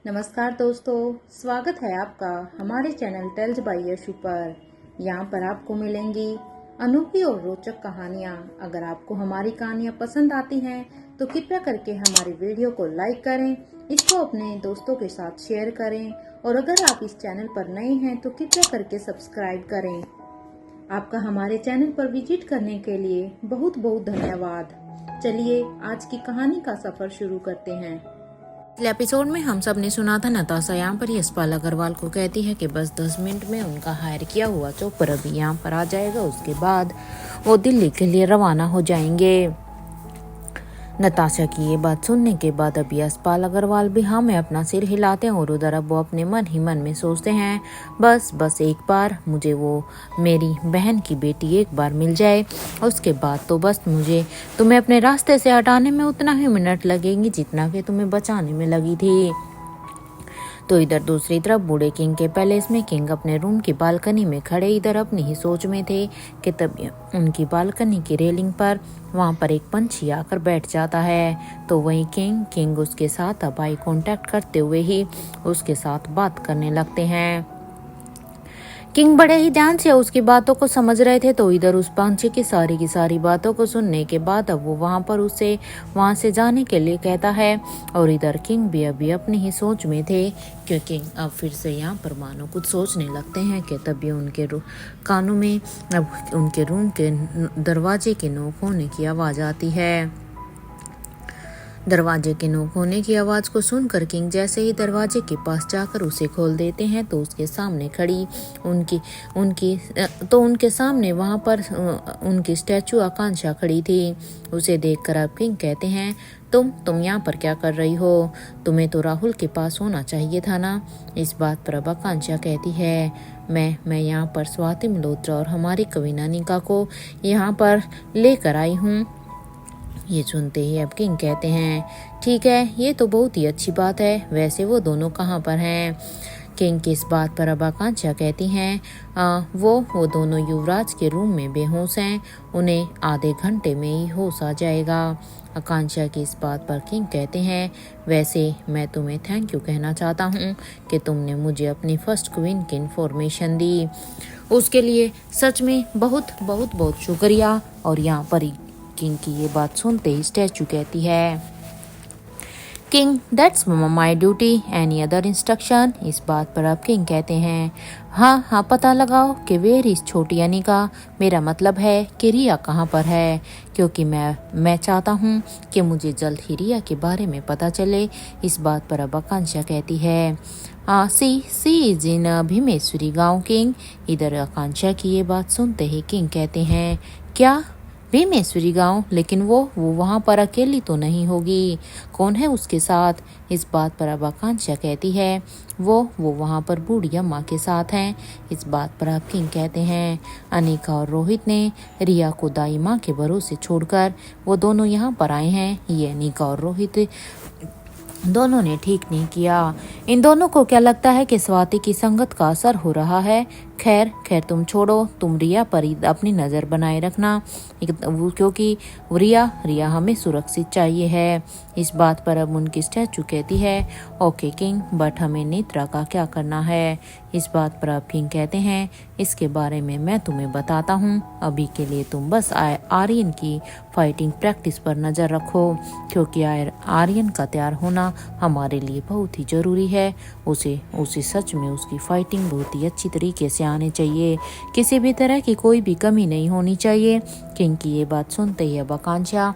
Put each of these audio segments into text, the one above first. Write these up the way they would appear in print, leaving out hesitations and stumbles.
नमस्कार दोस्तों, स्वागत है आपका हमारे चैनल टेल्स बाय यशु पर। यहाँ पर आपको मिलेंगी अनोखी और रोचक कहानियाँ। अगर आपको हमारी कहानियाँ पसंद आती हैं तो कृपया करके हमारी वीडियो को लाइक करें, इसको अपने दोस्तों के साथ शेयर करें और अगर आप इस चैनल पर नए हैं तो कृपया करके सब्सक्राइब करें। आपका हमारे चैनल पर विजिट करने के लिए बहुत बहुत धन्यवाद। चलिए आज की कहानी का सफर शुरू करते हैं। पिछले एपिसोड में हम सब ने सुना था नताशा यहाँ पर यशपाल अग्रवाल को कहती है कि बस 10 मिनट में उनका हायर किया हुआ चौपर अभी यहाँ पर आ जाएगा, उसके बाद वो दिल्ली के लिए रवाना हो जाएंगे। नताशा की ये बात सुनने के बाद अभी यशपाल अग्रवाल भी हाँ में अपना सिर हिलाते हैं और उधर अब वो अपने मन ही मन में सोचते हैं बस एक बार मुझे वो मेरी बहन की बेटी एक बार मिल जाए, उसके बाद तो बस मुझे तुम्हें अपने रास्ते से हटाने में उतना ही मिनट लगेंगी जितना कि तुम्हें बचाने में लगी थी। तो इधर दूसरी तरफ बूढ़े किंग के पैलेस में किंग अपने रूम की बालकनी में खड़े इधर अपनी ही सोच में थे कि तभी उनकी बालकनी की रेलिंग पर वहां पर एक पंछी आकर बैठ जाता है। तो वहीं किंग उसके साथ अब आई कांटेक्ट करते हुए ही उसके साथ बात करने लगते हैं। किंग बड़े ही ध्यान से उसकी बातों को समझ रहे थे। तो इधर उस पंछी की सारी बातों को सुनने के बाद अब वो वहां से जाने के लिए कहता है और इधर किंग भी अभी अपनी ही सोच में थे क्योंकि अब फिर से यहाँ पर मानो कुछ सोचने लगते हैं कि तभी उनके कानों में अब उनके रूम के दरवाजे के नोक होने की आवाज आती है। दरवाजे के नोक होने की आवाज को सुनकर किंग जैसे ही दरवाजे के पास जाकर उसे खोल देते हैं तो उसके सामने खड़ी उनके सामने वहां पर उनकी स्टैचू आकांक्षा खड़ी थी। उसे देखकर अब किंग कहते हैं तुम यहाँ पर क्या कर रही हो? तुम्हें तो राहुल के पास होना चाहिए था ना। इस बात पर अब आकांक्षा कहती है मैं यहाँ पर स्वाति मल्होत्रा और हमारी कविना निका को यहाँ पर लेकर आई हूँ। ये सुनते ही अब किंग कहते हैं ठीक है, ये तो बहुत ही अच्छी बात है, वैसे वो दोनों कहाँ पर हैं? किंग की इस बात पर अब आकांक्षा कहती हैं वो दोनों युवराज के रूम में बेहोश हैं, उन्हें आधे घंटे में ही होश आ जाएगा। आकांक्षा की इस बात पर किंग कहते हैं वैसे मैं तुम्हें थैंक यू कहना चाहता हूँ कि तुमने मुझे अपनी फर्स्ट क्वीन की इन्फॉर्मेशन दी, उसके लिए सच में बहुत बहुत बहुत शुक्रिया। और यहाँ पर किंग की ये बात सुनते ही स्टैचू कहती है king that's my duty, any other instruction? इस बात पर अब किंग कहते हैं हाँ पता लगाओ कि वेयर इज छोटी अनिका, मेरा मतलब है कि रिया कहाँ पर है, क्योंकि मैं चाहता हूँ कि मुझे जल्द ही रिया के बारे में पता चले। इस बात पर अब आकांक्षा कहती है सी इज इन भीमेश्वरी गाँव किंग। इधर आकांक्षा की ये बात सुनते ही किंग कहते हैं क्या भीमेश्वरी गांव? लेकिन वो वहां पर अकेली तो नहीं होगी, कौन है उसके साथ? इस बात पर अब आकांक्षा कहती है वो वहां पर बूढ़ी अम्मा के साथ हैं। इस बात पर अब किंग कहते हैं अनिका और रोहित ने रिया को दाई माँ के भरोसे छोड़कर वो दोनों यहाँ पर आए हैं। ये अनिका और रोहित दोनों ने ठीक नहीं किया। इन दोनों को क्या लगता है कि स्वाति की संगत का असर हो रहा है? खैर तुम छोड़ो, तुम रिया पर अपनी नज़र बनाए रखना क्योंकि रिया हमें सुरक्षित चाहिए है। इस बात पर अब उनकी स्टैचू कहती है ओके किंग, बट हमें नेत्रा का क्या करना है? इस बात पर अब किंग कहते हैं इसके बारे में मैं तुम्हें बताता हूँ, अभी के लिए तुम बस आर्यन की फाइटिंग प्रैक्टिस पर नज़र रखो क्योंकि आर्यन का तैयार होना हमारे लिए बहुत ही ज़रूरी है। उसे सच में उसकी फाइटिंग बहुत ही अच्छी तरीके से आने चाहिए, किसी भी तरह की कोई भी कमी नहीं होनी चाहिए। किंग की ये बात सुनते ही अब आकांक्षा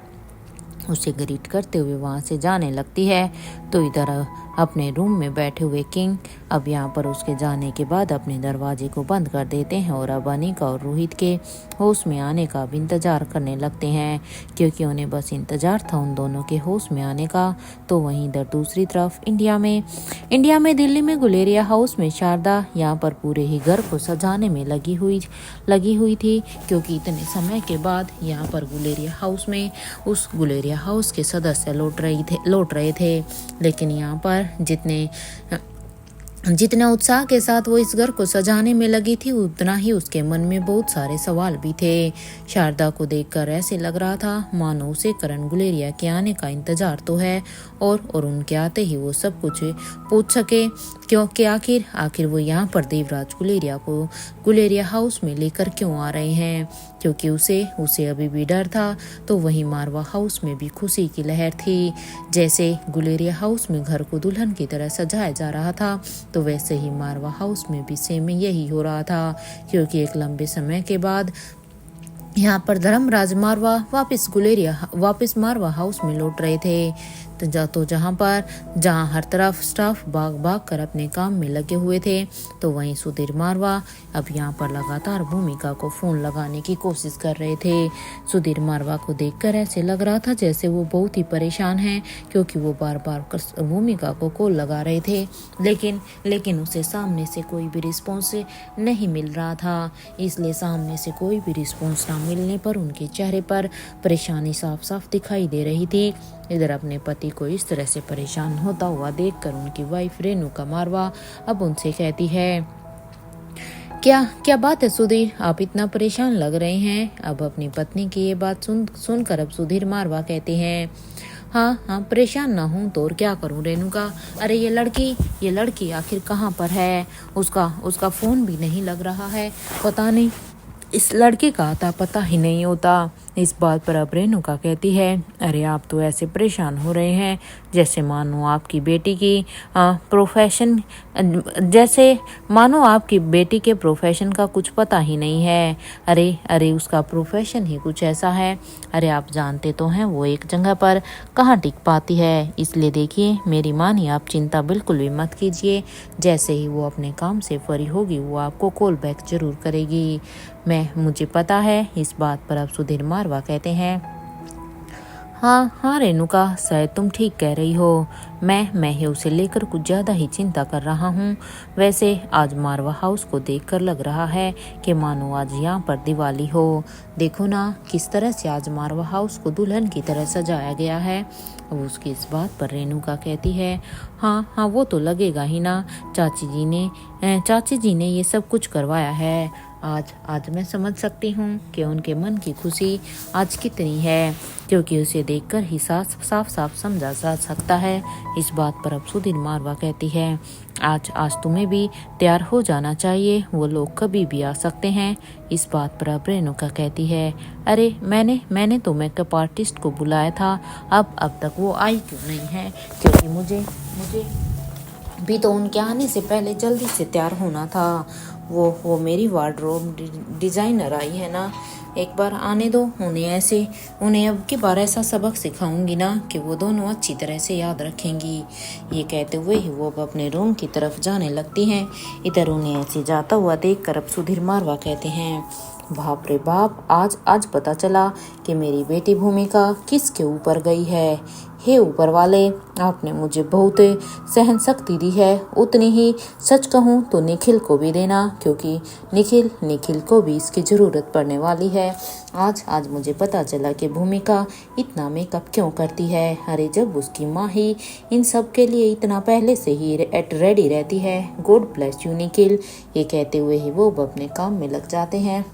उसे ग्रीट करते हुए वहां से जाने लगती है। तो इधर अपने रूम में बैठे हुए किंग अब यहाँ पर उसके जाने के बाद अपने दरवाजे को बंद कर देते हैं और अब अनिका और रोहित के होश में आने का भी इंतजार करने लगते हैं क्योंकि उन्हें बस इंतजार था उन दोनों के होश में आने का। तो वहीं इधर दूसरी तरफ इंडिया में दिल्ली में गुलेरिया हाउस में शारदा यहाँ पर पूरे ही घर को सजाने में लगी हुई थी क्योंकि इतने समय के बाद यहाँ पर गुलेरिया हाउस के सदस्य लौट रहे थे। लेकिन यहाँ पर जितने उत्साह के साथ वो इस घर को सजाने में लगी थी उतना ही उसके मन में बहुत सारे सवाल भी थे। शारदा को देखकर ऐसे लग रहा था मानो उसे करण गुलेरिया के आने का इंतजार तो है और उनके आते ही वो सब कुछ पूछ सके, क्योंकि आखिर वो यहाँ पर देवराज गुलेरिया को गुलेरिया हाउस में लेकर क्यों आ रहे हैं। क्योंकि उसे अभी भी डर था, तो वहीं मारवा हाउस में भी खुशी की लहर थी। जैसे गुलेरिया हाउस में घर को दुल्हन की तरह सजाया जा रहा था, तो वैसे ही मारवा हाउस में भी सेम यही हो रहा था। क्योंकि एक लंबे समय के बाद यहाँ पर धर्मराज मारवा वापस मारवा हाउस में लौट रहे थे। जहाँ हर तरफ स्टाफ भाग कर अपने काम में लगे हुए थे, तो वहीं सुधीर मारवा अब यहाँ पर लगातार भूमिका को फोन लगाने की कोशिश कर रहे थे। सुधीर मारवा को देखकर ऐसे लग रहा था जैसे वो बहुत ही परेशान हैं, क्योंकि वो बार बार भूमिका को कॉल लगा रहे थे, लेकिन उसे सामने से कोई भी रिस्पॉन्स नहीं मिल रहा था। इसलिए सामने से कोई भी रिस्पॉन्स ना मिलने पर उनके चेहरे पर परेशानी साफ साफ दिखाई दे रही थी। इधर अपने पति को इस तरह से परेशान होता हुआ देखकर उनकी वाइफ रेणुका मारवा अब उनसे कहती है, क्या बात है सुधीर, आप इतना परेशान लग रहे हैं। अब अपनी पत्नी की ये बात सुनकर अब सुधीर मारवा कहते हैं, हाँ परेशान ना हूँ तो और क्या करूँ रेणुका। अरे ये लड़की आखिर कहाँ पर है। उसका फोन भी नहीं लग रहा है, पता नहीं इस लड़के का आता पता ही नहीं होता। इस बात पर अब रेणुका कहती है, अरे आप तो ऐसे परेशान हो रहे हैं जैसे मानो आपकी बेटी के प्रोफेशन का कुछ पता ही नहीं है। अरे उसका प्रोफेशन ही कुछ ऐसा है। अरे आप जानते तो हैं वो एक जगह पर कहाँ टिक पाती है। इसलिए देखिए मेरी मानिए, आप चिंता बिल्कुल भी मत कीजिए। जैसे ही वो अपने काम से फ्री होगी वो आपको कॉल बैक जरूर करेगी। मुझे पता है। इस बात पर अब सुधीर मारवा कहते हैं, हाँ रेणुका, शायद तुम ठीक कह रही हो। मैं ही उसे लेकर कुछ ज़्यादा ही चिंता कर रहा हूँ। वैसे आज मारवा हाउस को देखकर लग रहा है कि मानो आज यहाँ पर दिवाली हो। देखो ना किस तरह से आज मारवा हाउस को दुल्हन की तरह सजाया गया है। अब उसकी इस बात पर रेणुका कहती है, हाँ वो तो लगेगा ही ना। चाची जी ने ये सब कुछ करवाया है। आज मैं समझ सकती हूँ कि उनके मन की खुशी आज कितनी है, क्योंकि उसे देखकर ही साफ समझा जा सकता है। इस बात पर अब सुधीर मारवा कहती है, आज तुम्हें भी तैयार हो जाना चाहिए, वो लोग कभी भी आ सकते हैं। इस बात पर अब रेणुका कहती है, अरे मैंने तो मेकअप आर्टिस्ट को बुलाया था, अब तक वो आई क्यों नहीं है। क्योंकि मुझे भी तो उनके आने से पहले जल्दी से तैयार होना था। वो मेरी वार्डरोब डिज़ाइनर आई है ना, एक बार आने दो उन्हें अब की बार ऐसा सबक सिखाऊंगी ना कि वो दोनों अच्छी तरह से याद रखेंगी। ये कहते हुए ही वो अब अपने रूम की तरफ जाने लगती हैं। इधर उन्हें ऐसे जाता हुआ देखकर अब सुधीर मारवा कहते हैं, बाप रे बाप, आज पता चला कि मेरी बेटी भूमिका किसके ऊपर गई है। हे ऊपर वाले, आपने मुझे बहुत सहन शक्ति दी है, उतनी ही सच कहूँ तो निखिल को भी देना, क्योंकि निखिल को भी इसकी ज़रूरत पड़ने वाली है। आज मुझे पता चला कि भूमिका इतना मेकअप क्यों करती है। अरे जब उसकी माँ ही इन सब के लिए इतना पहले से ही रेडी रहती है। God bless you Nikhil. ये कहते हुए ही वो अपने काम में लग जाते हैं।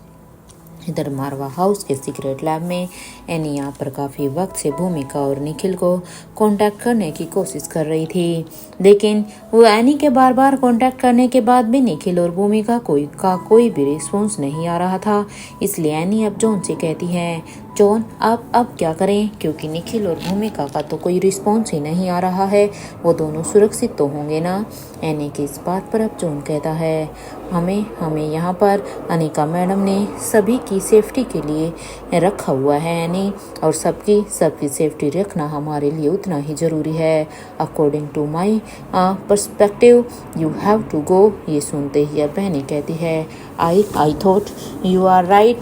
इधर मारवा हाउस के सीक्रेट लैब में एनी यहाँ पर काफ़ी वक्त से भूमिका और निखिल को कांटेक्ट करने की कोशिश कर रही थी, लेकिन वो एनी के बार बार कांटेक्ट करने के बाद भी निखिल और भूमिका कोई भी रिस्पॉन्स नहीं आ रहा था। इसलिए एनी अब जॉन से कहती है, जॉन अब क्या करें, क्योंकि निखिल और भूमिका का तो कोई रिस्पॉन्स ही नहीं आ रहा है, वो दोनों सुरक्षित तो होंगे ना। एनी की इस बात पर अब जॉन कहता है, हमें यहाँ पर अनिका मैडम ने सभी की सेफ्टी के लिए रखा हुआ है एनी, और सबकी सेफ्टी रखना हमारे लिए उतना ही ज़रूरी है। According to my perspective you have to go. ये सुनते ही अब बहनी कहती है, I thought you are right.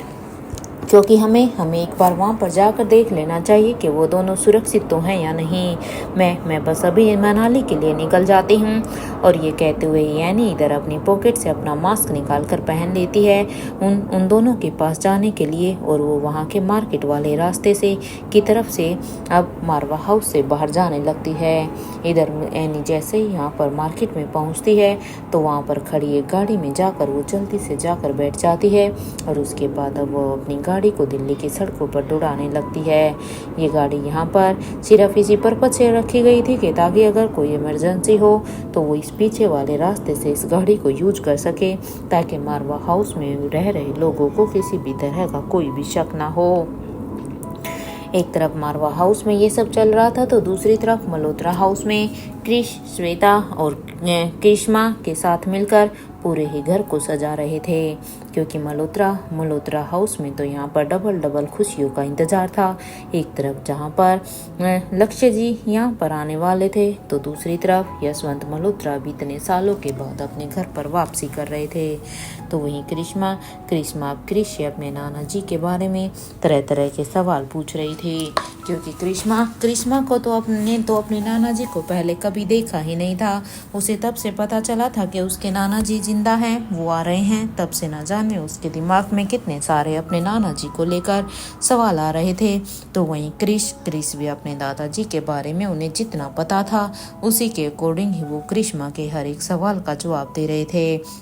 क्योंकि हमें एक बार वहाँ पर जाकर देख लेना चाहिए कि वो दोनों सुरक्षित तो हैं या नहीं। मैं बस अभी मनाली के लिए निकल जाती हूँ। और ये कहते हुए यानी इधर अपनी पॉकेट से अपना मास्क निकाल कर पहन लेती है उन दोनों के पास जाने के लिए। और वो वहाँ के मार्केट वाले रास्ते से की तरफ से अब मारवा हाउस से बाहर जाने लगती है। इधर एनी जैसे ही यहाँ पर मार्केट में पहुँचती है तो वहाँ पर खड़ी एक गाड़ी में जाकर वो जल्दी से जाकर बैठ जाती है। और उसके बाद अब वो अपनी गाड़ी को दिल्ली की सड़कों पर दौड़ाने लगती है। ये गाड़ी यहाँ पर सिर्फ इसी पर्पज से रखी गई थी कि ताकि अगर कोई इमरजेंसी हो तो वो इस पीछे वाले रास्ते से इस गाड़ी को यूज कर सके, ताकि मारवा हाउस में रह रहे लोगों को किसी भी तरह का कोई भी शक ना हो। एक तरफ मारवा हाउस में ये सब चल रहा था तो दूसरी तरफ मल्होत्रा हाउस में क्रिश, श्वेता और करिश्मा के साथ मिलकर पूरे ही घर को सजा रहे थे। क्योंकि मल्होत्रा हाउस में तो यहाँ पर डबल खुशियों का इंतजार था। एक तरफ जहाँ पर लक्ष्य जी यहाँ पर आने वाले थे तो दूसरी तरफ यशवंत मल्होत्रा भी इतने सालों के बाद अपने घर पर वापसी कर रहे थे। तो वहीं करिश्मा अब क्रिश से अपने नाना जी के बारे में तरह तरह के सवाल पूछ रही थी। क्योंकि करिश्मा को तो अपने नाना जी को पहले कभी देखा ही नहीं था। उसे तब से पता चला था कि उसके नाना जी जिंदा हैं, वो आ रहे हैं। तब से न जाने उसके दिमाग में कितने सारे अपने नाना जी को लेकर सवाल आ रहे थे। तो वहीं क्रिश भी अपने दादाजी के बारे में उन्हें जितना पता था उसी के अकॉर्डिंग ही वो करिश्मा के हर एक सवाल का जवाब दे रहे थे।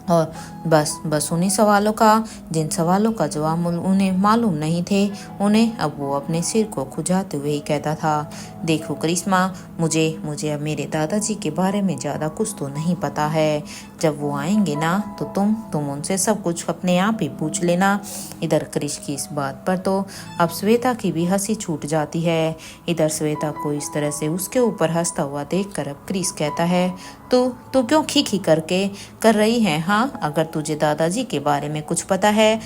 और बस उन्हीं सवालों का, जिन सवालों का जवाब उन्हें मालूम नहीं थे, उन्हें अब वो अपने सिर को खुजाते हुए ही कहता था, देखो करिश्मा, मुझे अब मेरे दादाजी के बारे में ज़्यादा कुछ तो नहीं पता है। जब वो आएंगे ना तो तुम उनसे सब कुछ अपने आप ही पूछ लेना। इधर क्रिश की इस बात पर तो अब श्वेता की भी हंसी छूट जाती है। इधर श्वेता को इस तरह से उसके ऊपर हंसता हुआ देखकर अब क्रिश कहता है, तू क्यों खी करके कर रही है? हाँ, अगर तुझे दादाजी के बारे में कुछ पता है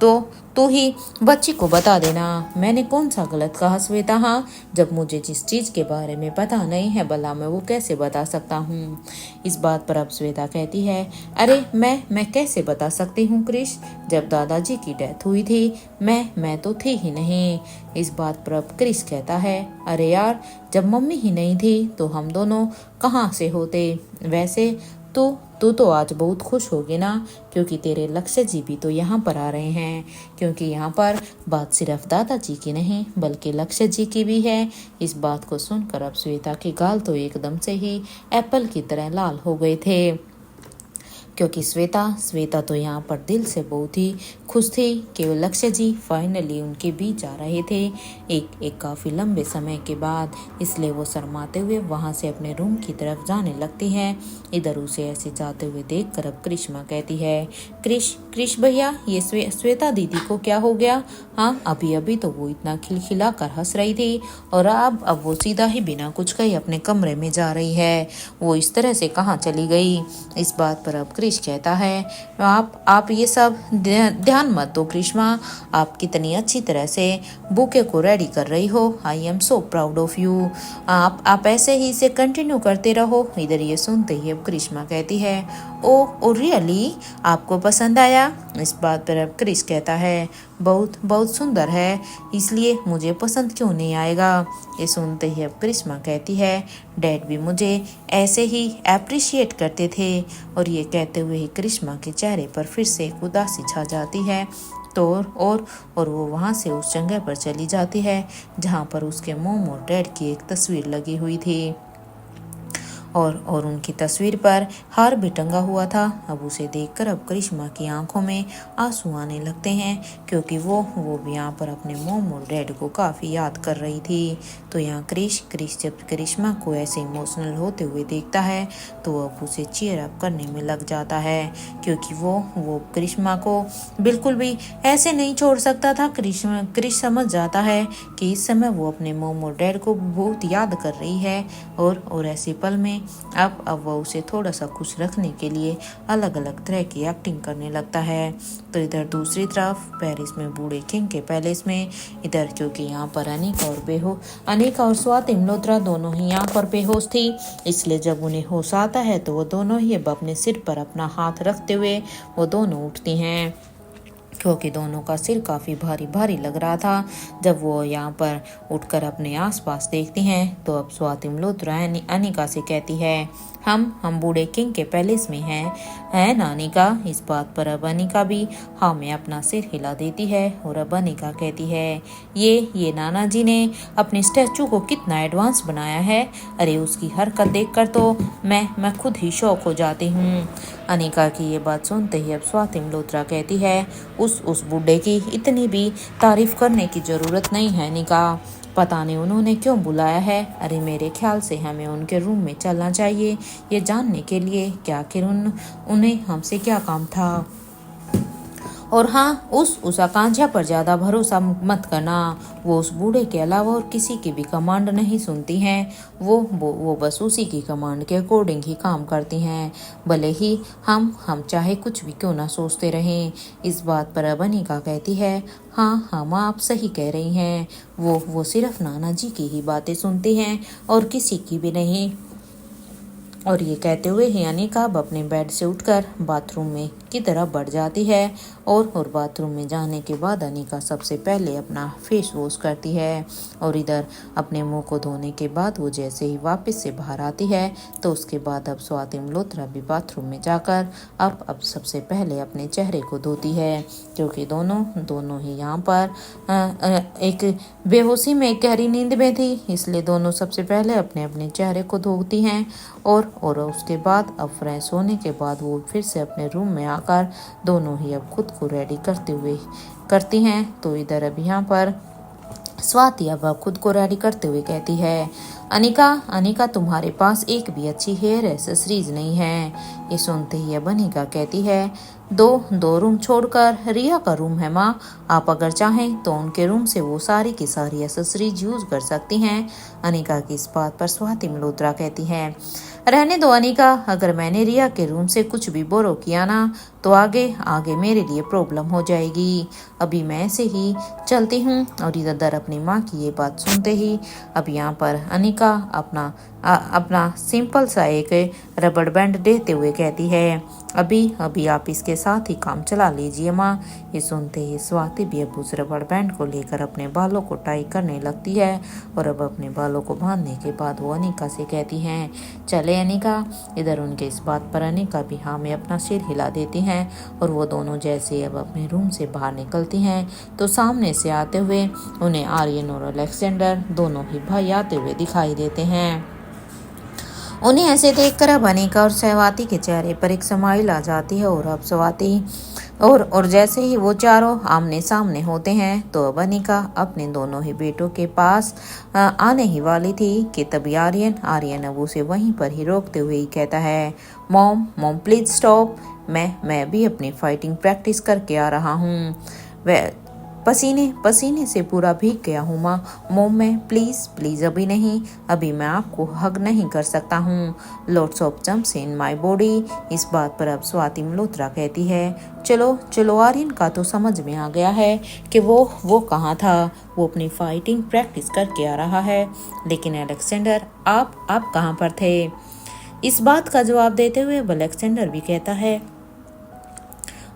तो तू ही बच्ची को बता देना। मैंने कौन सा गलत कहा श्वेता? हाँ, जब मुझे जिस चीज़ के बारे में पता नहीं है भला मैं वो कैसे बता सकता हूँ। इस बात पर अब श्वेता कहती है, अरे मैं कैसे बता सकती हूँ क्रिश, जब दादाजी की डेथ हुई थी मैं तो थी ही नहीं। इस बात पर अब क्रिश कहता है, अरे यार, जब मम्मी ही नहीं थी तो हम दोनों कहाँ से होते? वैसे तू तो आज बहुत खुश होगी ना, क्योंकि तेरे लक्ष्य जी भी तो यहाँ पर आ रहे हैं। क्योंकि यहाँ पर बात सिर्फ दादाजी की नहीं बल्कि लक्ष्य जी की भी है। इस बात को सुनकर अब श्वेता के गाल तो एकदम से ही एप्पल की तरह लाल हो गए थे। क्योंकि श्वेता तो यहाँ पर दिल से बहुत ही खुश थी कि लक्ष्य जी फाइनली उनके बीच आ रहे थे एक काफ़ी लंबे समय के बाद। इसलिए वो शर्माते हुए वहाँ से अपने रूम की तरफ जाने लगती हैं। इधर उसे ऐसे जाते हुए देखकर अब करिश्मा कहती है, क्रिश भैया, ये श्वेता दीदी को क्या हो गया? हाँ, अभी तो वो इतना खिलखिला कर हंस रही थी और अब वो सीधा ही बिना कुछ कहे अपने कमरे में जा रही है। वो इस तरह से कहाँ चली गई? इस बात पर अब क्रिश कहता है, आप ये सब ध्यान मत दो करिश्मा, आप कितनी अच्छी तरह से बुके को रेडी कर रही हो। I am so proud of you. आप ऐसे ही इसे कंटिन्यू करते रहो। इधर ये सुनते ही अब करिश्मा कहती है, ओ रियली, आपको पसंद आया? इस बात पर अब क्रिश कहता है, बहुत सुंदर है, इसलिए मुझे पसंद क्यों नहीं आएगा? ये सुनते ही अब करिश्मा कहती है, डैड भी मुझे ऐसे ही अप्रिशिएट करते थे। और ये कहते हुए ही करिश्मा के चेहरे पर फिर से एक उदासी छा जाती है। तो और वो वहाँ से उस जगह पर चली जाती है जहाँ पर उसके मॉम और डैड की एक तस्वीर लगी हुई थी और उनकी तस्वीर पर हार भी टंगा हुआ था। अब उसे देखकर अब करिश्मा की आंखों में आंसू आने लगते हैं, क्योंकि वो भी यहाँ पर अपने मॉम और डैड को काफ़ी याद कर रही थी। तो यहाँ क्रिश जब करिश्मा को ऐसे इमोशनल होते हुए देखता है तो अब उसे चीयर अप करने में लग जाता है, क्योंकि वो करिश्मा को बिल्कुल भी ऐसे नहीं छोड़ सकता था। क्रिश समझ जाता है कि इस समय वो अपने मॉम और डैड को बहुत याद कर रही है और ऐसे पल में अब वो उसे थोड़ा सा खुश रखने के लिए अलग अलग तरह की एक्टिंग करने लगता है। तो इधर दूसरी तरफ पेरिस में बूढ़े किंग के पैलेस में, इधर क्योंकि यहाँ पर अनिका और स्वाति मल्होत्रा दोनों ही यहाँ पर बेहोश थी, इसलिए जब उन्हें होश आता है तो वो दोनों ही अब अपने सिर पर अपना हाथ रखते हुए वो दोनों उठती हैं। क्योंकि दोनों का सिर काफ़ी भारी भारी लग रहा था। जब वो यहाँ पर उठकर अपने आसपास देखती हैं तो अब स्वाति मल्होत्रा अनिका से कहती है, हम बूढ़े किंग के पैलेस में हैं, है ना अनिका। इस बात पर अब अनिका भी हाँ में अपना सिर हिला देती है और अब अनिका कहती है, ये नाना जी ने अपने स्टैचू को कितना एडवांस बनाया है। अरे उसकी हरकत देखकर तो मैं खुद ही शौक हो जाती हूँ। अनिका की ये बात सुनते ही अब स्वाति मल्होत्रा कहती है, उस बूढ़े की इतनी भी तारीफ करने की जरूरत नहीं है अनिका। पता नहीं उन्होंने क्यों बुलाया है। अरे मेरे ख्याल से हमें उनके रूम में चलना चाहिए, ये जानने के लिए कि आखिर उन्हें हमसे क्या काम था। और हाँ, उस आकांक्षा पर ज़्यादा भरोसा मत करना। वो उस बूढ़े के अलावा और किसी की भी कमांड नहीं सुनती हैं। वो बस उसी की कमांड के अकॉर्डिंग ही काम करती हैं, भले ही हम चाहे कुछ भी क्यों ना सोचते रहें। इस बात पर अब अनिका कहती है, हाँ माँ आप सही कह रही हैं। वो सिर्फ नाना जी की ही बातें सुनती हैं और किसी की भी नहीं। और ये कहते हुए ही अनिका अब अपने बेड से उठकर बाथरूम में की तरफ बढ़ जाती है और बाथरूम में जाने के बाद अनिका सबसे पहले अपना फेस वॉश करती है और इधर अपने मुंह को धोने के बाद वो जैसे ही वापस से बाहर आती है तो उसके बाद अब स्वाति मल्होत्रा भी बाथरूम में जाकर अब सबसे पहले अपने चेहरे को धोती है, क्योंकि दोनों ही यहाँ पर एक बेहोशी में एक गहरी नींद में थी, इसलिए दोनों सबसे पहले अपने अपने चेहरे को धोती हैं और उसके बाद अब फ्रेश होने के बाद वो फिर से अपने रूम में आकर दोनों ही अब खुद को रेडी करती हैं। तो इधर अब यहाँ पर स्वाति अब खुद को रेडी करते हुए कहती है, अनिका तुम्हारे पास एक भी अच्छी हेयर एक्सेसरीज नहीं है। ये सुनते ही अब अनिका कहती है, दो रूम छोड़कर रिया का रूम है माँ, आप अगर चाहें तो उनके रूम से वो सारी की सारी एक्सेसरीज यूज कर सकती हैं। अनिका की इस बात पर स्वाति मल्होत्रा कहती है, रहने दो अनिका, अगर मैंने रिया के रूम से कुछ भी बोरो किया ना तो आगे मेरे लिए प्रॉब्लम हो जाएगी। अभी मैं ऐसे ही चलती हूँ। और इधर अपनी माँ की ये बात सुनते ही अब यहाँ पर अनिका अपना सिंपल सा एक रबड़ बैंड देते हुए कहती है, अभी आप इसके साथ ही काम चला लीजिए माँ। ये सुनते ही स्वाति भी अब उस रबड़ बैंड को लेकर अपने बालों को टाई करने लगती है और अब अपने बालों को बांधने के बाद वो अनिका से कहती हैं, चले अनिका। इधर उनके इस बात पर अनिका भी हाँ में अपना सिर हिला देती हैं और वो दोनों जैसे अब अपने रूम से बाहर निकलती हैं तो सामने से आते हुए उन्हें आर्यन और अलेक्जेंडर दोनों ही भाई आते हुए दिखाई देते हैं। उन्हें ऐसे देखकर अब अनिका और स्वाति के चेहरे पर एक स्माइल आ जाती है और अब स्वाति और जैसे ही वो चारों आमने सामने होते हैं तो अब अनिका अपने दोनों ही बेटों के पास आने ही वाली थी कि तभी आर्यन अब उसे वहीं पर ही रोकते हुए ही कहता है, मॉम प्लीज स्टॉप, मैं भी अपनी फाइटिंग प्रैक्टिस करके आ रहा हूँ। वह पसीने से पूरा भीग गया हूँ माँ। मोम मैं प्लीज अभी नहीं, अभी मैं आपको हग नहीं कर सकता हूँ। Lots of jumps in my body. इस बात पर अब स्वाति मल्होत्रा कहती है, चलो आर्यन का तो समझ में आ गया है कि वो कहाँ था, वो अपनी फाइटिंग प्रैक्टिस करके आ रहा है, लेकिन अलेक्जेंडर आप कहाँ पर थे। इस बात का जवाब देते हुए अलेक्जेंडर भी कहता है,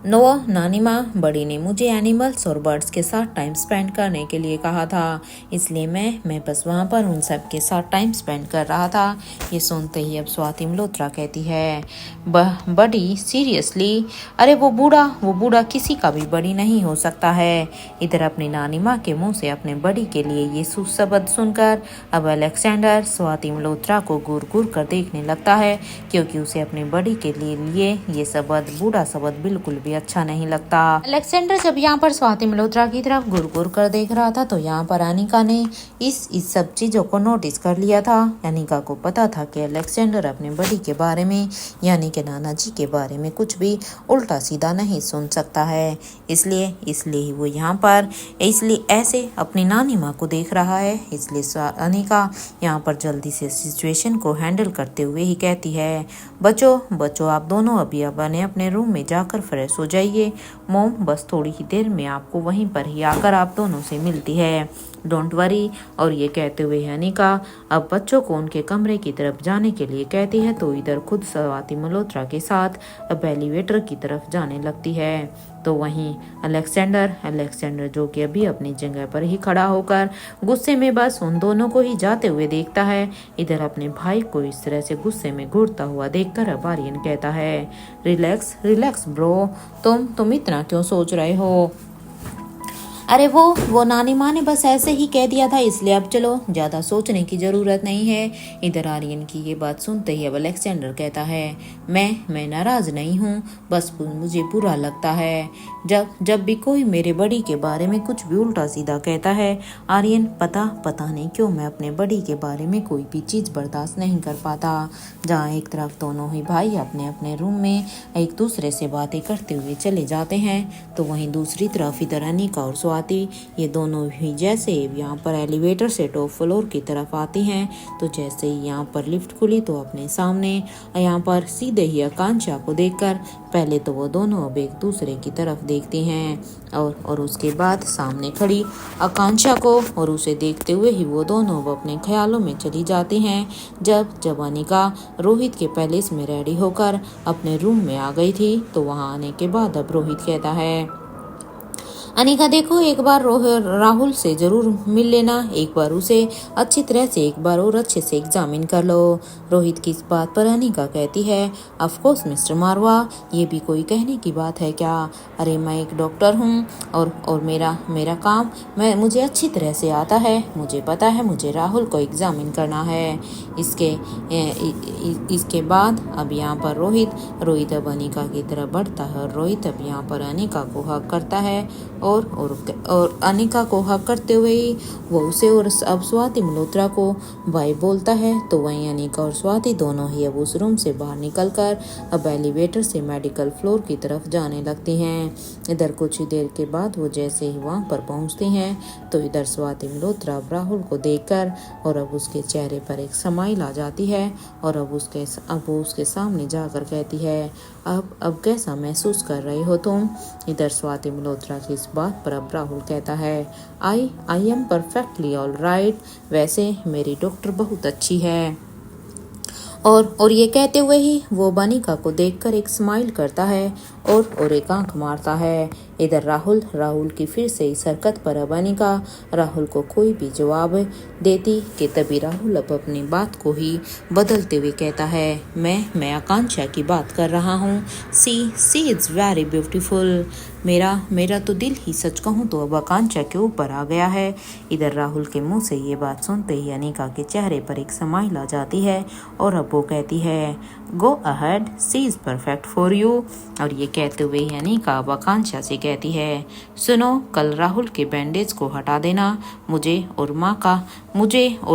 नो नानी माँ, बड़ी ने मुझे एनिमल्स और बर्ड्स के साथ टाइम स्पेंड करने के लिए कहा था, इसलिए मैं बस वहाँ पर उन सब के साथ टाइम स्पेंड कर रहा था। ये सुनते ही अब स्वाति मल्होत्रा कहती है, बड़ी सीरियसली, अरे वो बूढ़ा किसी का भी बड़ी नहीं हो सकता है। इधर अपनी नानी माँ के मुंह से अपने बड़ी के लिए ये शब्द सुनकर अब अलेक्जेंडर स्वाति मल्होत्रा को घूर घूर कर देखने लगता है, क्योंकि उसे अपने बड़ी के लिए ये शब्द बूढ़ा शब्द बिल्कुल भी अच्छा नहीं लगता। अलेक्जेंडर जब यहाँ पर स्वाति मल्होत्रा की तरफ घूर घूर कर देख रहा था तो यहाँ पर अनिका ने इस सब चीजों को नोटिस कर लिया था। अनिका को पता था कि अलेक्जेंडर अपने बड़ी के बारे में यानी कि नाना जी के बारे में कुछ भी उल्टा सीधा नहीं सुन सकता है, इसलिए वो यहाँ पर इसलिए ऐसे अपनी नानी माँ को देख रहा है। इसलिए अनिका यहाँ पर जल्दी से सिचुएशन को हैंडल करते हुए ही कहती है, बच्चों आप दोनों अभी अपने रूम में जाकर फ्रेश हो जाइए। मोम बस थोड़ी ही देर में आपको वहीं पर ही आकर आप दोनों से मिलती है, डोंट वरी। और ये कहते हुए अनिका अब बच्चों को उनके कमरे की तरफ जाने के लिए कहती है तो इधर खुद स्वाति मल्होत्रा के साथ अब एलिवेटर की तरफ जाने लगती है। तो वहीं अलेक्जेंडर जो कि अभी अपनी जगह पर ही खड़ा होकर गुस्से में बस उन दोनों को ही जाते हुए देखता है। इधर अपने भाई को इस तरह से गुस्से में घूरता हुआ देखकर अब आर्यन कहता है, रिलैक्स रिलैक्स ब्रो, तुम इतना क्यों सोच रहे हो? अरे वो नानी माँ ने बस ऐसे ही कह दिया था, इसलिए अब चलो, ज्यादा सोचने की जरूरत नहीं है। इधर आर्यन की ये बात सुनते ही अब अलेक्जेंडर कहता है, मैं नाराज नहीं हूँ, बस मुझे बुरा लगता है जब भी कोई मेरे बड़ी के बारे में कुछ भी उल्टा सीधा कहता है। आर्यन, पता नहीं क्यों मैं अपने बड़ी के बारे में कोई भी चीज बर्दाश्त नहीं कर पाता। जहाँ एक तरफ दोनों ही भाई अपने अपने रूम में एक दूसरे से बातें करते हुए चले जाते हैं, तो वहीं दूसरी तरफ इधर अनिका और स्वाति ये दोनों ही जैसे यहाँ पर एलिवेटर से टॉप फ्लोर की तरफ आती हैं, तो जैसे ही यहाँ पर लिफ्ट खुली तो अपने सामने यहाँ पर सीधे ही आकांक्षा को देखकर पहले तो वो दोनों अब एक दूसरे की तरफ देखती हैं और उसके बाद सामने खड़ी आकांक्षा को और उसे देखते हुए ही वो दोनों अब अपने ख्यालों में चली जाती हैं। जब अनिका रोहित के पैलेस में रेडी होकर अपने रूम में आ गई थी, तो वहाँ आने के बाद अब रोहित कहता है, अनिका देखो, एक बार राहुल से जरूर मिल लेना, एक बार उसे अच्छी तरह से एक बार और अच्छे से एग्जामिन कर लो। रोहित की इस बात पर अनिका कहती है, ऑफ कोर्स मिस्टर मारवा, ये भी कोई कहने की बात है क्या? अरे मैं एक डॉक्टर हूँ और मेरा काम मुझे अच्छी तरह से आता है। मुझे पता है मुझे राहुल को एग्जामिन करना है। इसके बाद अब यहाँ पर रोहित अब अनिका की तरफ बढ़ता है और रोहित अब यहाँ पर अनिका को हक करता है और अनिका को हक करते हुए ही वो उसे और अब स्वाति मल्होत्रा को बाय बोलता है। तो वहीं अनिका और स्वाति दोनों ही अब उस रूम से बाहर निकलकर अब एलिवेटर से मेडिकल फ्लोर की तरफ जाने लगती हैं। इधर कुछ ही देर के बाद वो जैसे ही वहां पर पहुंचती हैं, तो इधर स्वाति मल्होत्रा अब राहुल को देखकर और अब उसके चेहरे पर एक स्माइल आ जाती है और अब वो उसके सामने जाकर कहती है, अब कैसा महसूस कर रहे हो तुम? इधर स्वाति मल्होत्रा की इस बात पर अब राहुल कहता है, I am perfectly all right, वैसे मेरी डॉक्टर बहुत अच्छी है। और ये कहते हुए ही वो अनिका को देखकर एक स्माइल करता है और एक आंख मारता है। इधर राहुल की फिर से इस हरकत पर अब अनिका राहुल को कोई भी जवाब देती कि तभी राहुल अब अपनी बात को ही बदलते हुए कहता है, मैं आकांक्षा की बात कर रहा हूँ। सी इज वेरी ब्यूटीफुल। मेरा तो दिल ही सच कहूँ तो अब आकांक्षा के ऊपर आ गया है। इधर राहुल के मुंह से ये बात सुनते ही अनिका के चेहरे पर एक स्माइल आ जाती है और अब वो कहती है, go ahead, she is perfect for you. और ये कहते हुए ही अनिका अब आकांक्षा से कहती है, सुनो, कल राहुल के बैंडेज को हटा देना, मुझे और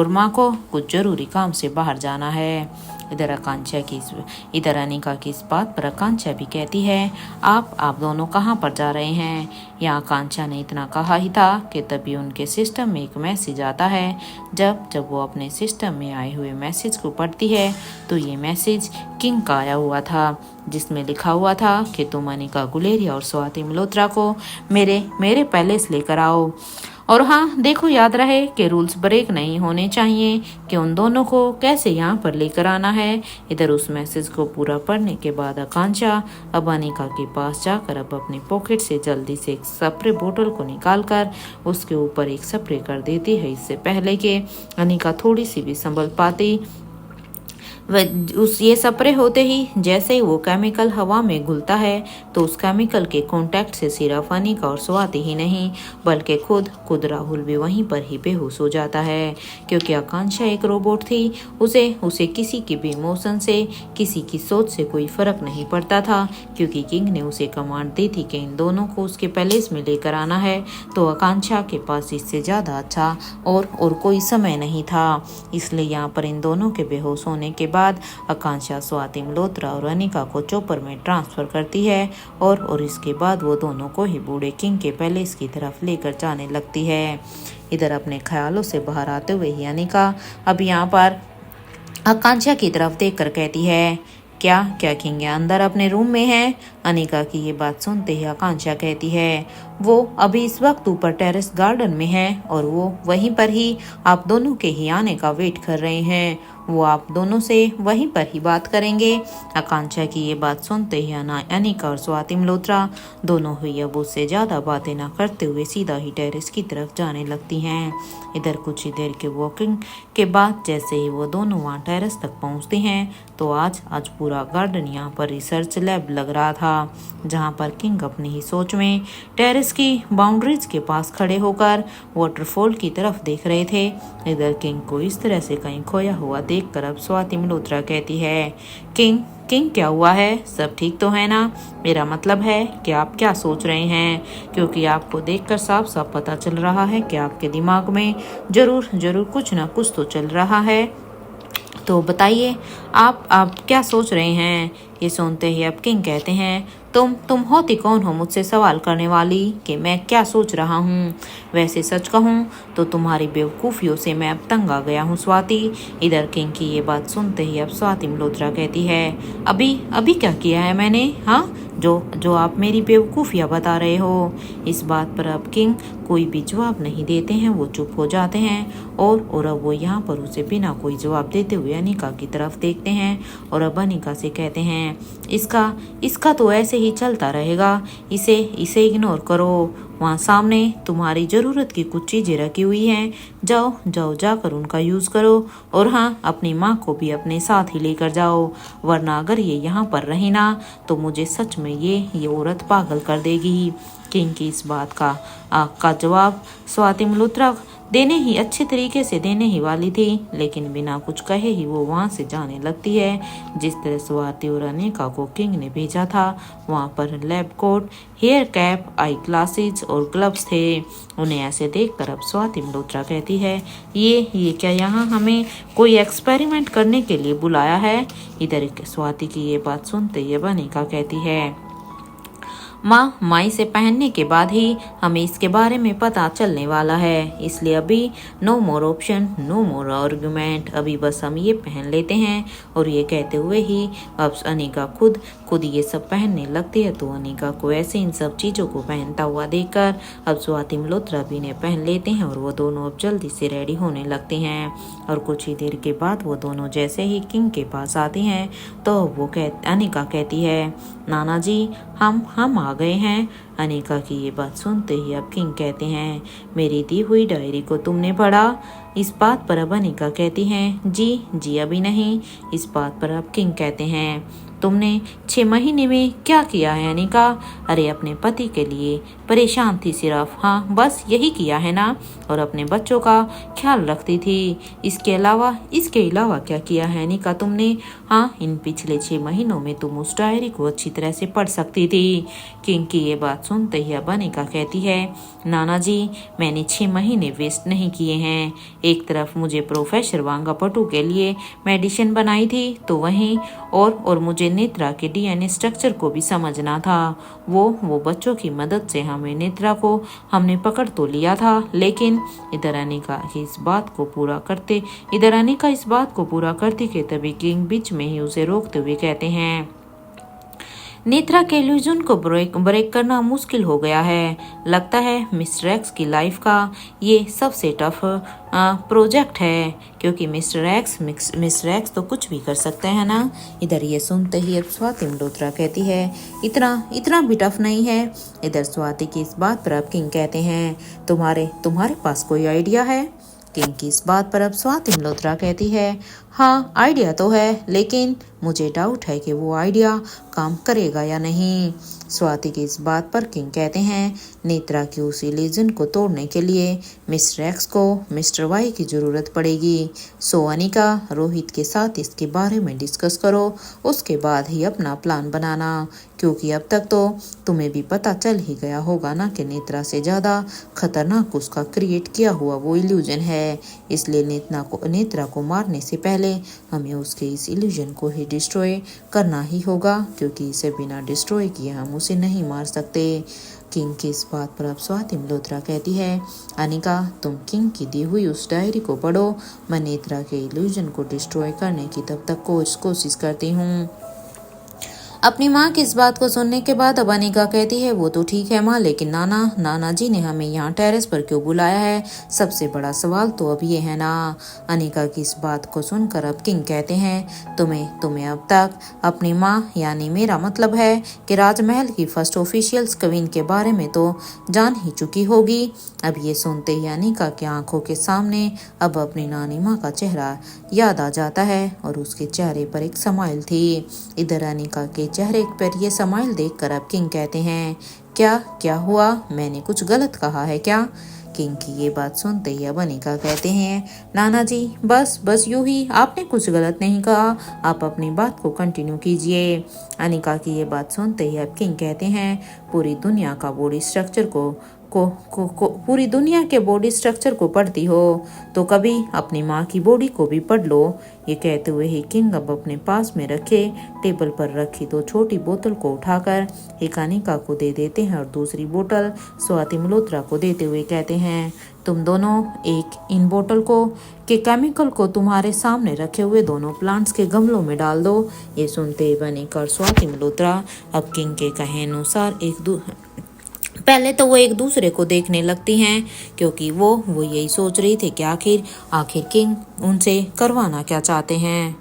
माँ को कुछ जरूरी काम से बाहर जाना है। इधर अनिका की इस बात पर आकांक्षा भी कहती है, आप दोनों कहाँ पर जा रहे हैं? यहाँ आकांक्षा ने इतना कहा ही था कि तभी उनके सिस्टम में एक मैसेज आता है। जब वो अपने सिस्टम में आए हुए मैसेज को पढ़ती है, तो ये मैसेज किंग का आया हुआ था, जिसमें लिखा हुआ था कि तुम अनिका गुलेरिया और स्वाति मल्होत्रा को मेरे पैलेस लेकर आओ। और हाँ, देखो, याद रहे कि रूल्स ब्रेक नहीं होने चाहिए कि उन दोनों को कैसे यहाँ पर लेकर आना है। इधर उस मैसेज को पूरा पढ़ने के बाद आकांक्षा अब अनिका के पास जाकर अब अपनी पॉकेट से जल्दी से एक स्प्रे बोतल को निकालकर उसके ऊपर एक स्प्रे कर देती है, इससे पहले कि अनिका थोड़ी सी भी संभल पाती। ये स्प्रे होते ही जैसे ही वो केमिकल हवा में घुलता है, तो उस केमिकल के कांटेक्ट से सिर्फ अनिका और स्वाति ही नहीं बल्कि खुद राहुल भी वहीं पर ही बेहोश हो जाता है, क्योंकि आकांक्षा एक रोबोट थी। उसे किसी की भी इमोशन से, किसी की सोच से कोई फर्क नहीं पड़ता था, क्योंकि किंग ने उसे कमांड दी थी कि इन दोनों को उसके पैलेस में लेकर आना है। तो आकांक्षा के पास इससे ज्यादा अच्छा और कोई समय नहीं था। इसलिए यहाँ पर इन दोनों के बेहोश होने के बाद आकांक्षा स्वाति मल्होत्रा और अनिका को चॉपर में ट्रांसफर करती है और इसके बाद वो दोनों को ही बूढ़े किंग के पैलेस की तरफ लेकर जाने लगती है। इधर अपने ख्यालों से बाहर आते हुए ही अनिका अब यहाँ पर आकांक्षा की तरफ देखकर कहती है, क्या किंग अंदर अपने रूम में है? अनिका की ये बात सुनते ही आकांक्षा कहती है, वो अभी इस वक्त ऊपर टेरेस गार्डन में है और वो वहीं पर ही आप दोनों के ही आने का वेट कर रहे हैं। वो आप दोनों से वहीं पर ही बात करेंगे। आकांक्षा की ये बात सुनते ही अनिका और स्वाति मल्होत्रा दोनों ही अब उससे ज्यादा बातें ना करते हुए सीधा ही टेरेस की तरफ जाने लगती हैं। इधर कुछ ही देर के वॉकिंग के बाद जैसे ही वो दोनों वहाँ टेरेस तक पहुँचती हैं तो आज पूरा गार्डन यहाँ पर रिसर्च लैब लग रहा था, जहाँ पर किंग अपनी ही सोच में टेरेस की बाउंड्रीज के पास खड़े होकर वाटरफॉल की तरफ देख रहे थे। इधर किंग को इस तरह से कहीं खोया हुआ देखकर अब स्वाति मल्होत्रा कहती है, किंग किंग क्या हुआ है, सब ठीक तो है ना? मेरा मतलब है कि आप क्या सोच रहे हैं, क्योंकि आपको देखकर साफ साफ पता चल रहा है कि आपके दिमाग में जरूर जरूर कुछ ना कुछ तो चल रहा है। तो बताइए आप क्या सोच रहे हैं? ये सुनते ही अब किंग कहते हैं, तुम होती कौन हो मुझसे सवाल करने वाली कि मैं क्या सोच रहा हूँ? वैसे सच कहूँ तो तुम्हारी बेवकूफ़ियों से मैं अब तंग आ गया हूँ स्वाति। इधर किंग की ये बात सुनते ही अब स्वाति मल्होत्रा कहती है, अभी क्या किया है मैंने? हाँ, जो आप मेरी बेवकूफ़ियाँ बता रहे हो। इस बात पर अब किंग कोई भी जवाब नहीं देते हैं, वो चुप हो जाते हैं और अब वो यहाँ पर उसे बिना कोई जवाब देते हुए अनिका की तरफ देखते हैं और अब अनिका से कहते हैं, इसका तो ऐसे ही चलता रहेगा, इसे इग्नोर करो। वहाँ सामने तुम्हारी ज़रूरत की कुछ चीज़ें रखी हुई हैं, जाओ जाकर उनका यूज़ करो और हाँ, अपनी माँ को भी अपने साथ ही लेकर जाओ, वरना अगर ये यहाँ पर रही ना तो मुझे सच में ये औरत पागल कर देगी। किंग की इस बात का जवाब स्वाति मल्होत्रा अच्छे तरीके से देने ही वाली थी, लेकिन बिना कुछ कहे ही वो वहाँ से जाने लगती है। जिस तरह स्वाति और अनिका को किंग ने भेजा था, वहाँ पर lab coat, hair cap, eye glasses और ग्लव्स थे। उन्हें ऐसे देखकर अब स्वाति मल्होत्रा कहती है, ये क्या यहाँ हमें कोई एक्सपेरिमेंट करने के लिए बुलाया है? इधर स्वाति की ये बात सुनते ही अनिका कहती है, माँ इसे पहनने के बाद ही हमें इसके बारे में पता चलने वाला है, इसलिए अभी नो मोर ऑप्शन, नो मोर आर्गुमेंट, अभी बस हम ये पहन लेते हैं। और ये कहते हुए ही अब अनिका खुद ये सब पहनने लगती है। तो अनिका को ऐसे इन सब चीज़ों को पहनता हुआ देखकर अब स्वाति मल्होत्रा भी ने पहन लेते हैं और वो दोनों अब जल्दी से रेडी होने लगते हैं। और कुछ ही देर के बाद वो दोनों जैसे ही किंग के पास आते हैं तो अनिका कहती है, नाना जी हम आ गए हैं। अनिका की ये बात सुनते ही अब किंग कहते हैं, मेरी दी हुई डायरी को तुमने पढ़ा? इस बात पर अब अनिका कहती हैं, जी अभी नहीं। इस बात पर अब किंग कहते हैं, तुमने 6 महीने में क्या किया है अनिका? अरे अपने पति के लिए परेशान थी सिर्फ, हाँ बस यही किया है ना? और अपने बच्चों का ख्याल रखती थी, इसके अलावा क्या किया है अनिका तुमने? हाँ, इन पिछले 6 महीनों में तुम उस डायरी को अच्छी तरह से पढ़ सकती थी। किंग की ये बात सुनते ही अब अनिका कहती है, नाना जी मैंने 6 महीने वेस्ट नहीं किए हैं। एक तरफ मुझे प्रोफेसर वांगापटू के लिए मेडिसिन बनाई थी, तो वहीं और मुझे नेत्रा के डीएनए स्ट्रक्चर को भी समझना था। वो बच्चों की मदद से नेत्रा को हमने पकड़ तो लिया था, लेकिन इधर अनिका इस बात को पूरा करती के तभी किंग बीच में ही उसे रोकते हुए कहते हैं, नेत्रा के इल्यूजन को ब्रेक करना मुश्किल हो गया है। लगता है मिस्टर एक्स की लाइफ का ये सबसे टफ प्रोजेक्ट है, क्योंकि मिस्टर एक्स तो कुछ भी कर सकते हैं ना। इधर ये सुनते ही अब स्वाति मल्होत्रा कहती है, इतना भी टफ नहीं है। इधर स्वाति की इस बात पर अब किंग कहते हैं, तुम्हारे पास कोई आइडिया है? किंग की इस बात पर अब स्वाति मल्होत्रा कहती है, हाँ आइडिया तो है, लेकिन मुझे डाउट है कि वो आइडिया काम करेगा या नहीं। स्वाति की इस बात पर किंग कहते हैं, नेत्रा की उस इल्यूजन को तोड़ने के लिए मिस्टर एक्स को मिस्टर वाई की ज़रूरत पड़ेगी। सो अनिका, रोहित के साथ इसके बारे में डिस्कस करो, उसके बाद ही अपना प्लान बनाना, क्योंकि अब तक तो तुम्हें भी पता चल ही गया होगा ना कि नेत्रा से ज़्यादा खतरनाक उसका क्रिएट किया हुआ वो इल्यूजन है। इसलिए नेत्रा को मारने से पहले हमें उसके इस इल्यूजन को ही डिस्ट्रॉय करना ही होगा, क्योंकि इसे बिना डिस्ट्रॉय किए हम उसे नहीं मार सकते। किंग की इस बात पर अब स्वाति मल्होत्रा कहती है, अनिका तुम किंग की दी हुई उस डायरी को पढ़ो, मैं नेत्रा के इल्यूजन को डिस्ट्रॉय करने की तब तक कोशिश करती हूँ। अपनी माँ की इस बात को सुनने के बाद अब अनिका कहती है वो तो ठीक है माँ, लेकिन नाना जी ने हमें यहाँ टेरेस पर क्यों बुलाया है? सबसे बड़ा सवाल तो अब ये है ना। अनिका की इस बात को सुनकर अब किंग कहते हैं तुम्हें अब तक अपनी माँ यानी मेरा मतलब है कि राजमहल की फर्स्ट ऑफिशियल्स क्वीन के बारे में तो जान ही चुकी होगी। अब ये सुनते ही अनिका की आंखों के सामने अब अपनी नानी माँ का चेहरा याद आ जाता है और उसके चेहरे पर एक स्माइल थी। इधर अनिका के चेहरे पर ये स्माइल देखकर अब किंग कहते हैं क्या हुआ? मैंने कुछ गलत कहा है क्या? किंग की ये बात सुनते ही अब अनिका कहते हैं नाना जी बस यूं ही, आपने कुछ गलत नहीं कहा, आप अपनी बात को कंटिन्यू कीजिए। अनिका की ये बात सुनते ही अब किंग कहते हैं पूरी दुनिया का बॉडी स्ट्रक्चर पूरी दुनिया के बॉडी स्ट्रक्चर को पढ़ती हो तो कभी अपनी माँ की बॉडी को भी पढ़ लो। ये कहते हुए ही किंग अब अपने पास में रखे टेबल पर रखी दो छोटी बोतल को उठाकर एक अनिका को दे देते हैं और दूसरी बोतल स्वाति मल्होत्रा को देते हुए कहते हैं तुम दोनों एक इन बोतल को के केमिकल को तुम्हारे सामने रखे हुए दोनों प्लांट्स के गमलों में डाल दो। ये सुनते ही अनिका और स्वाति मल्होत्रा अब किंग के कहे अनुसार पहले तो वो एक दूसरे को देखने लगती हैं क्योंकि वो यही सोच रही थी कि आखिर किंग उनसे करवाना क्या चाहते हैं।